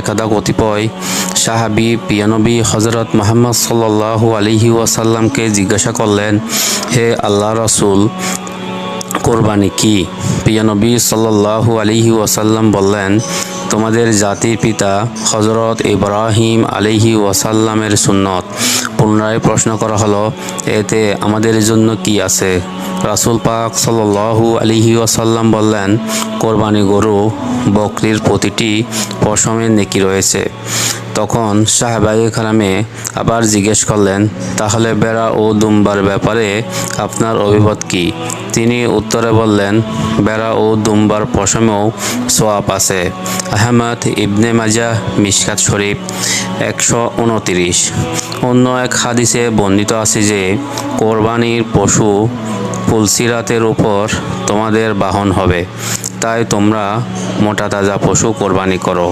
একদা কতিপয় সাহাবী প্রিয়নবী হযরত মুহাম্মদ সাল্লাল্লাহু আলাইহি ওয়াসাল্লামকে জিজ্ঞাসা করলেন, হে আল্লাহ রাসূল, কোরবানি কি? প্রিয়নবী সাল্লাল্লাহু আলাইহি ওয়াসাল্লাম বললেন, তোমাদের জাতির পিতা হযরত ইব্রাহিম আলাইহি ওয়াসাল্লামের সুন্নত। পুনরায় প্রশ্ন করা হলো, এতে আমাদের জন্য কি আছে? রাসূল পাক সাল্লাল্লাহু আলাইহি ওয়াসাল্লাম বললেন, কোরবানি গরু বকরির প্রতিটি পশমের নেকি রয়েছে। তখন সাহাবায়ে কেরামে আবার জিজ্ঞেস করলেন, তাহলে ভেড়া ও দুম্বার ব্যাপারে আপনার অভিমত কি? তিনি উত্তরে বললেন, ভেড়া ও দুম্বার পশমেও সোয়াব আছে। আহমদ ইবনে মাজাহ মিশকাত শরীফ 129। অন্য এক হাদিসে বর্ণিত আছে যে, কোরবানির পশু পুলসিরাতের উপর তোমাদের বাহন হবে, তাই তোমরা মোটা তাজা পশু কোরবানি করো।